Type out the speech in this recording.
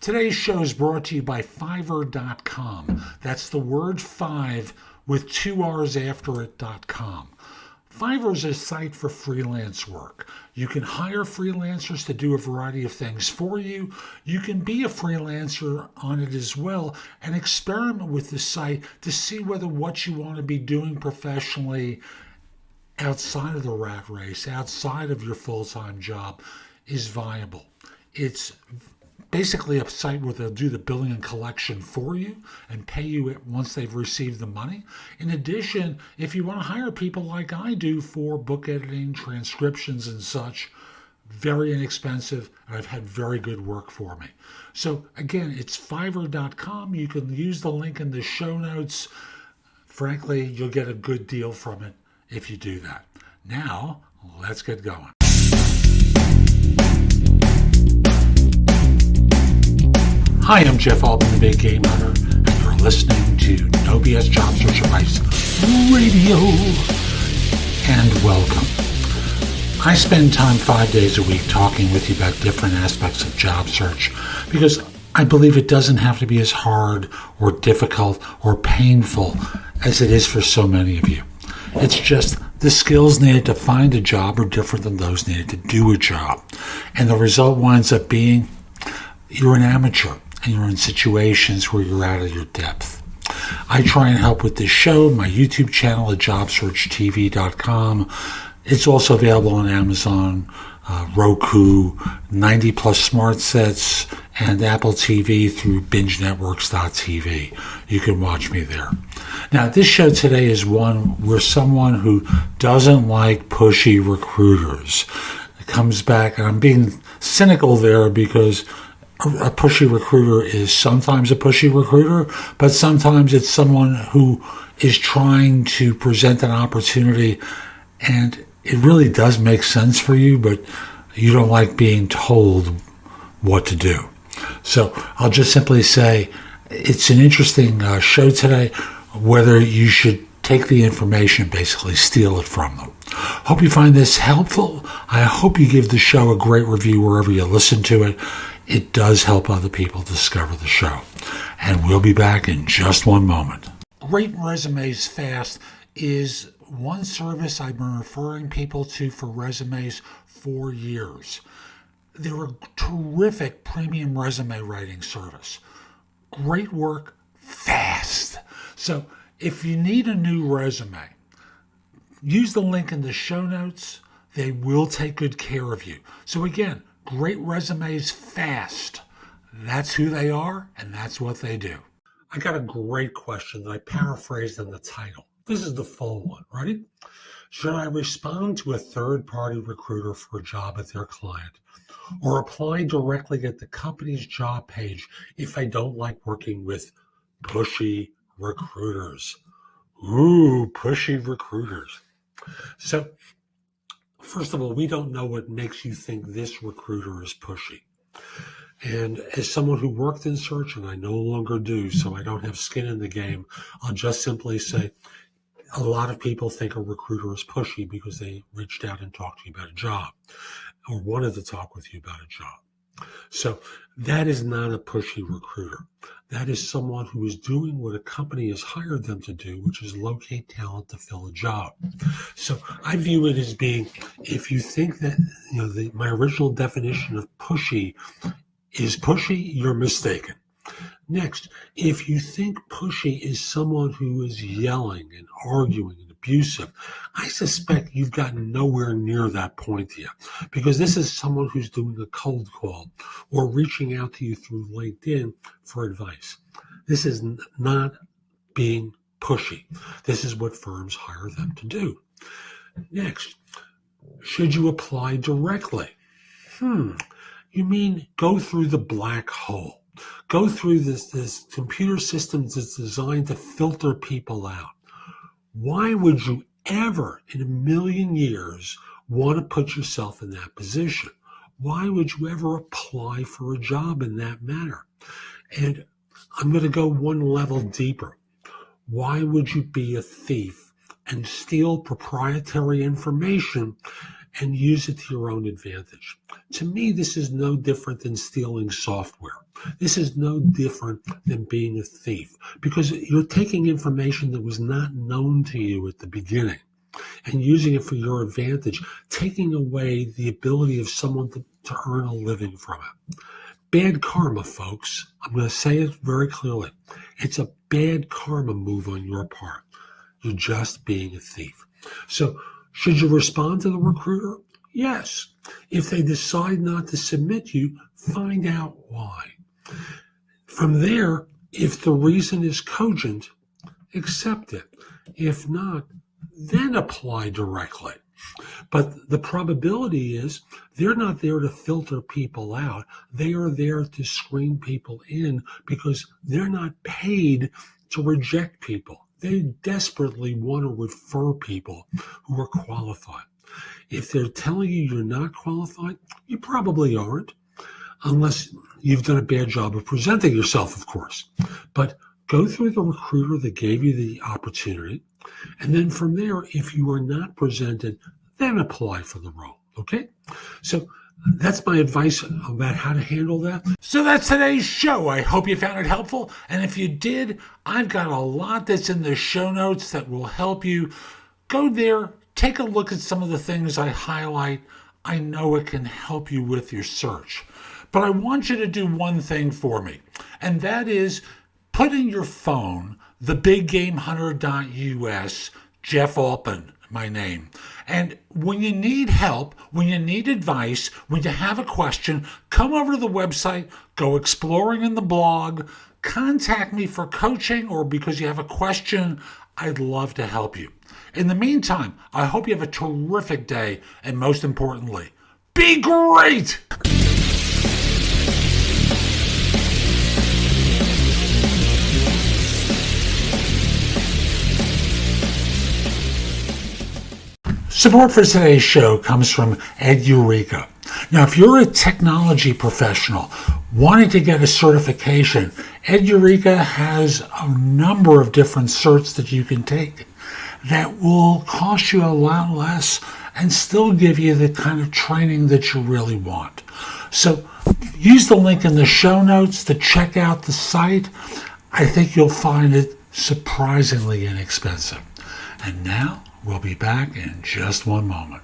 Today's show is brought to you by Fiverr.com. That's the word 5 with 2 R's after it.com. Fiverr is a site for freelance work. You can hire freelancers to do a variety of things for you. You can be a freelancer on it as well and experiment with the site to see whether what you want to be doing professionally outside of the rat race, outside of your full-time job, is viable. It's basically a site where they'll do the billing and collection for you and pay you once they've received the money. In addition, if you want to hire people like I do for book editing, transcriptions and such, very inexpensive, and I've had very good work for me. So again, it's Fiverr.com. You can use the link in the show notes. Frankly, you'll get a good deal from it if you do that. Now, let's get going. Hi, I'm Jeff Altman, the Big Game Hunter, and you're listening to No BS Job Search Advice Radio. And welcome. I spend time 5 days a week talking with you about different aspects of job search because I believe it doesn't have to be as hard or difficult or painful as it is for so many of you. It's just the skills needed to find a job are different than those needed to do a job. And the result winds up being you're an amateur. And you're in situations where you're out of your depth. I try and help with this show, my YouTube channel at jobsearchtv.com. It's also available on Amazon, Roku, 90 plus smart sets, and Apple TV through bingenetworks.tv. You can watch me there. Now, this show today is one where someone who doesn't like pushy recruiters comes back, and I'm being cynical there because a pushy recruiter is sometimes a pushy recruiter, but sometimes it's someone who is trying to present an opportunity and it really does make sense for you, but you don't like being told what to do. So I'll just simply say it's an interesting show today, whether you should take the information, basically steal it from them. Hope you find this helpful. I hope you give the show a great review wherever you listen to it. It does help other people discover the show. And we'll be back in just one moment. Rate Resumes Fast is one service I've been referring people to for resumes for years. They're a terrific premium resume writing service. Great work, fast. So if you need a new resume, use the link in the show notes. They will take good care of you. So again, great resumes fast. That's who they are, and that's what they do. I got a great question that I paraphrased in the title. This is the full one. Ready? Should I respond to a third-party recruiter for a job at their client or apply directly at the company's job page if I don't like working with pushy recruiters? Ooh, pushy recruiters. So, first of all, we don't know what makes you think this recruiter is pushy. And as someone who worked in search, and I no longer do, so I don't have skin in the game, I'll just simply say a lot of people think a recruiter is pushy because they reached out and talked to you about a job or wanted to talk with you about a job. So that is not a pushy recruiter. That is someone who is doing what a company has hired them to do, which is locate talent to fill a job. So I view it as being, if you think that, my original definition of pushy is pushy, you're mistaken. Next, if you think pushy is someone who is yelling and arguing and abusive, I suspect you've gotten nowhere near that point yet, because this is someone who's doing a cold call or reaching out to you through LinkedIn for advice. This is not being pushy. This is what firms hire them to do. Next, should you apply directly? You mean go through the black hole? Go through this computer system that's designed to filter people out. Why would you ever in a million years want to put yourself in that position? Why would you ever apply for a job in that manner? And I'm going to go one level deeper. Why would you be a thief and steal proprietary information and use it to your own advantage. To me, this is no different than stealing software. This is no different than being a thief, because you're taking information that was not known to you at the beginning and using it for your advantage, taking away the ability of someone to earn a living from it. Bad karma, folks. I'm going to say it very clearly. It's a bad karma move on your part. You're just being a thief. So should you respond to the recruiter? Yes. If they decide not to submit you, find out why. From there, if the reason is cogent, accept it. If not, then apply directly. But the probability is they're not there to filter people out. They are there to screen people in because they're not paid to reject people. They desperately want to refer people who are qualified. If they're telling you you're not qualified, you probably aren't, unless you've done a bad job of presenting yourself, of course. But go through the recruiter that gave you the opportunity, and then from there, if you are not presented, then apply for the role, okay? So that's my advice about how to handle that. So that's today's show. I hope you found it helpful. And if you did, I've got a lot that's in the show notes that will help you. Go there, take a look at some of the things I highlight. I know it can help you with your search. But I want you to do one thing for me, and that is put in your phone thebiggamehunter.us, Jeff Altman, my name. And when you need help, when you need advice, when you have a question, come over to the website, go exploring in the blog, contact me for coaching or because you have a question. I'd love to help you. In the meantime, I hope you have a terrific day, and most importantly, be great! Support for today's show comes from Eureka. Now, if you're a technology professional wanting to get a certification, Eureka has a number of different certs that you can take that will cost you a lot less and still give you the kind of training that you really want. So use the link in the show notes to check out the site. I think you'll find it surprisingly inexpensive. And now, we'll be back in just one moment.